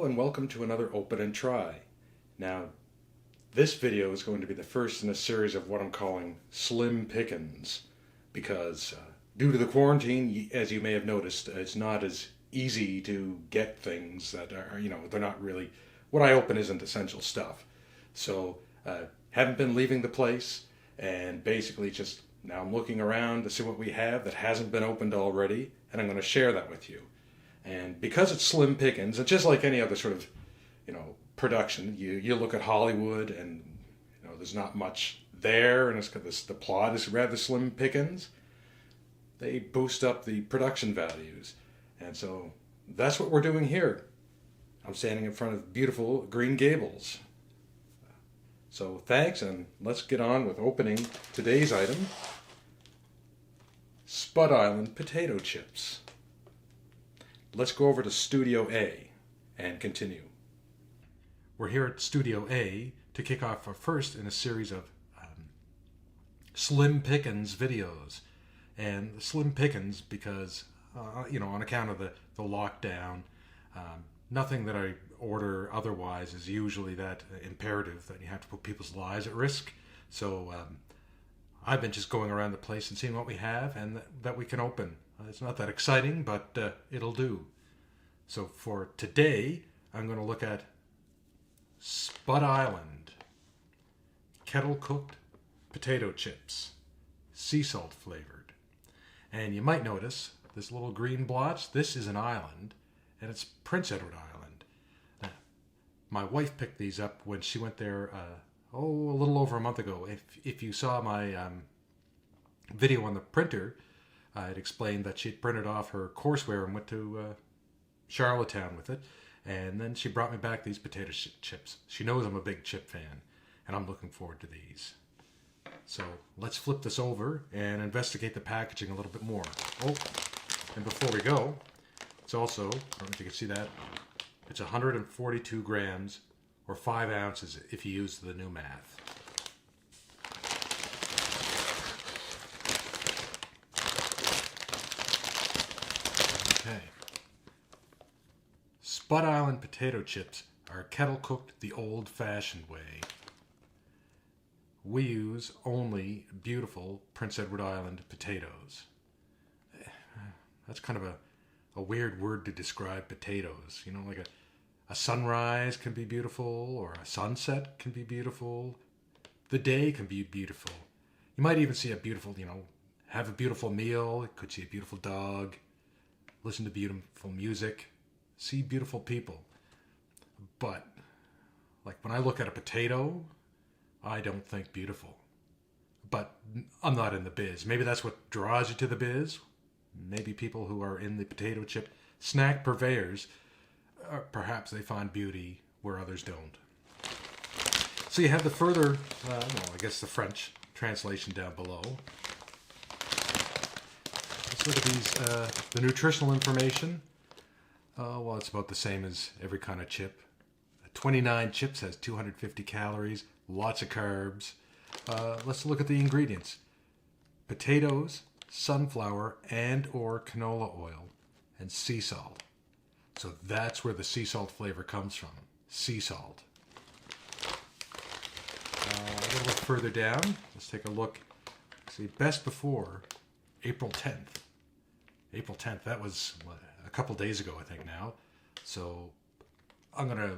and welcome to another Open and Try. Now, this video is going to be the first in a series of what I'm calling slim pickings, because due to the quarantine, as you may have noticed, it's not as easy to get things that are, they're not really, what I open isn't essential stuff. So, haven't been leaving the place, and basically just now I'm looking around to see what we have that hasn't been opened already, and I'm going to share that with you. And because it's slim pickings, and just like any other sort of, production, you look at Hollywood and, there's not much there, and the plot is rather slim pickings. They boost up the production values. And so that's what we're doing here. I'm standing in front of beautiful Green Gables. So thanks, and let's get on with opening today's item. Spud Island potato chips. Let's go over to Studio A and continue. We're here at Studio A to kick off our first in a series of slim pickings videos. And slim pickings because, on account of the lockdown, nothing that I order otherwise is usually that imperative that you have to put people's lives at risk. So I've been just going around the place and seeing what we have and that we can open. It's not that exciting, but it'll do. So for today, I'm going to look at Spud Island kettle-cooked potato chips, sea salt flavored. And you might notice this little green blotch. This is an island, and it's Prince Edward Island. Now, my wife picked these up when she went there, a little over a month ago. If you saw my video on the printer, I'd explained that she'd printed off her courseware and went to Charlottetown with it. And then she brought me back these potato chips. She knows I'm a big chip fan, and I'm looking forward to these. So let's flip this over and investigate the packaging a little bit more. Oh, and before we go, it's also, I don't know if you can see that, it's 142 grams or 5 ounces if you use the new math. Okay. Spud Island potato chips are kettle cooked the old-fashioned way. We use only beautiful Prince Edward Island potatoes. That's kind of a weird word to describe potatoes. Like a sunrise can be beautiful, or a sunset can be beautiful. The day can be beautiful. You might even see a beautiful, have a beautiful meal. You could see a beautiful dog, listen to beautiful music, see beautiful people. But, like when I look at a potato, I don't think beautiful. But I'm not in the biz. Maybe that's what draws you to the biz. Maybe people who are in the potato chip snack purveyors, perhaps they find beauty where others don't. So you have the further, I guess the French translation down below. Let's look at these, the nutritional information. It's about the same as every kind of chip. 29 chips has 250 calories, lots of carbs. Let's look at the ingredients. Potatoes, sunflower and or canola oil, and sea salt. So that's where the sea salt flavor comes from. Sea salt. A little bit further down, let's take a look. See, best before April 10th. April 10th, that was a couple days ago, I think now. So I'm going to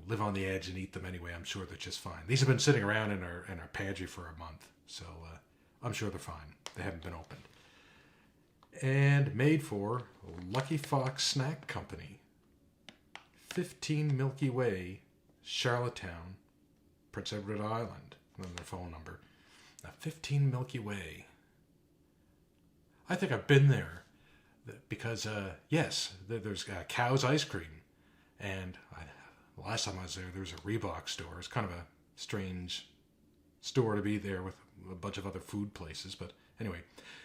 live on the edge and eat them anyway. I'm sure they're just fine. These have been sitting around in our pantry for a month. So I'm sure they're fine. They haven't been opened. And made for Lucky Fox Snack Company. 15 Milky Way, Charlottetown, Prince Edward Island. And then their phone number. Now, 15 Milky Way. I think I've been there. Because, yes, there's Cow's Ice Cream. And last time I was there, there was a Reebok store. It's kind of a strange store to be there with a bunch of other food places. But anyway,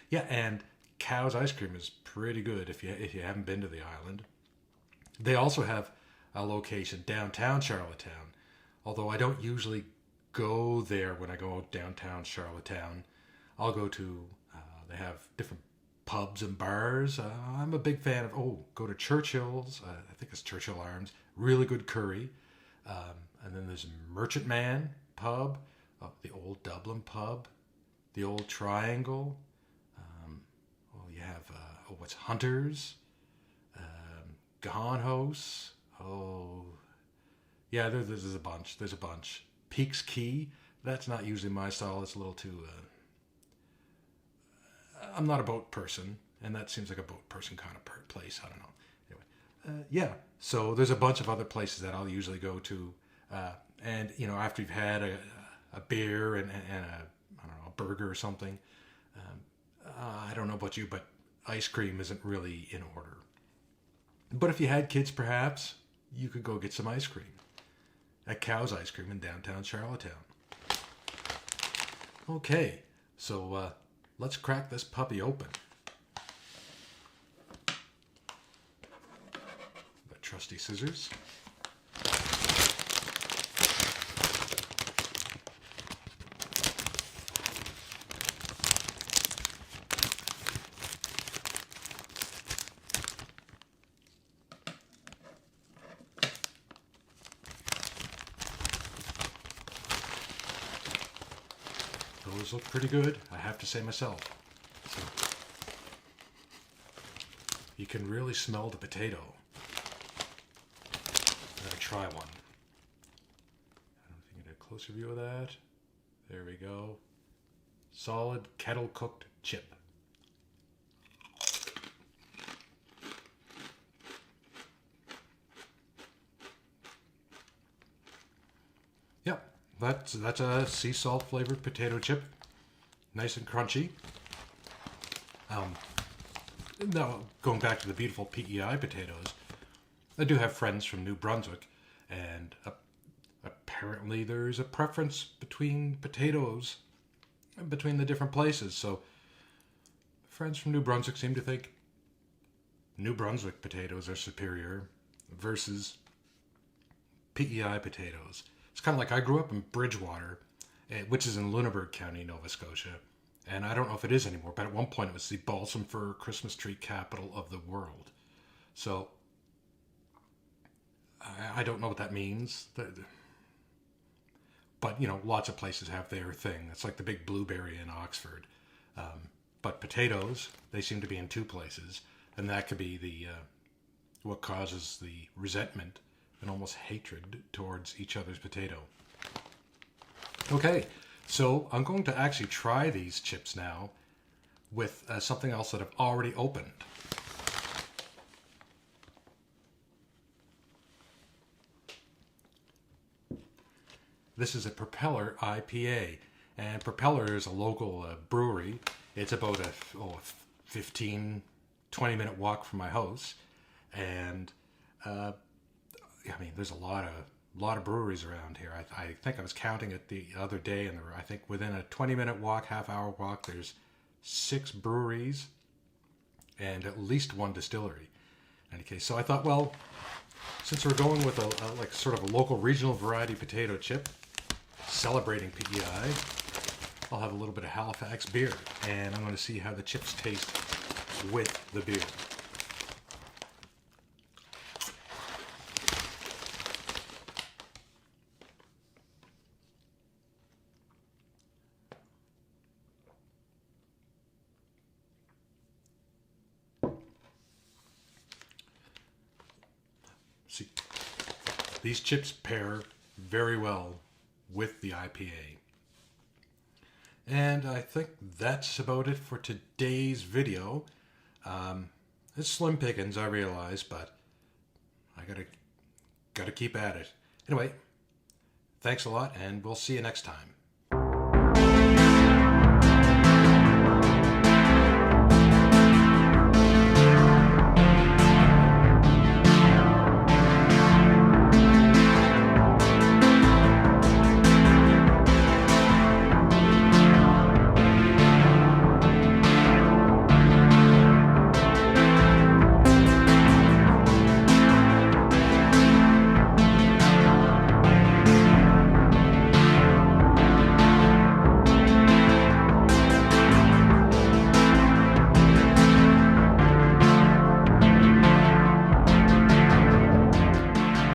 yeah, and Cow's Ice Cream is pretty good if you haven't been to the island. They also have a location downtown Charlottetown. Although I don't usually go there when I go downtown Charlottetown. I'll go to, they have different pubs and bars. I'm a big fan of, go to Churchill's. I think it's Churchill Arms. Really good curry. And then there's Merchant Man pub, the Old Dublin pub, the Old Triangle. You have, what's Hunter's? Gahan House. Yeah, there's a bunch. There's a bunch. Peaks Key. That's not usually my style. It's a little too... I'm not a boat person, and that seems like a boat person kind of place. I don't know. Anyway, yeah. So there's a bunch of other places that I'll usually go to, and after you've had a beer and a burger or something, I don't know about you, but ice cream isn't really in order. But if you had kids, perhaps you could go get some ice cream at Cow's Ice Cream in downtown Charlottetown. Okay, so let's crack this puppy open. The trusty scissors. Those look pretty good, I have to say myself. So, you can really smell the potato. I'm going to try one. I don't know if you can get a closer view of that. There we go. Solid kettle cooked chip. Yep, that's a sea salt flavored potato chip. Nice and crunchy. Now, going back to the beautiful PEI potatoes, I do have friends from New Brunswick, and apparently there's a preference between potatoes between the different places. So, friends from New Brunswick seem to think New Brunswick potatoes are superior versus PEI potatoes. It's kind of like I grew up in Bridgewater, which is in Lunenburg County, Nova Scotia. And I don't know if it is anymore, but at one point it was the balsam fir Christmas tree capital of the world. So, I don't know what that means. But, lots of places have their thing. It's like the big blueberry in Oxford. But potatoes, they seem to be in two places. And that could be what causes the resentment and almost hatred towards each other's potato. Okay, so I'm going to actually try these chips now with something else that I've already opened. This is a Propeller IPA, and Propeller is a local brewery. It's about a 15, 20-minute walk from my house, and there's a lot of breweries around here. I think I was counting it the other day, and there were, I think, within a 20-minute walk, half-hour walk, there's 6 breweries and at least 1 distillery. In any case, so I thought, well, since we're going with a sort of a local regional variety potato chip, celebrating PEI, I'll have a little bit of Halifax beer, and I'm going to see how the chips taste with the beer. See, these chips pair very well with the IPA. And I think that's about it for today's video. It's slim pickings, I realize, but I gotta keep at it. Anyway, thanks a lot, and we'll see you next time.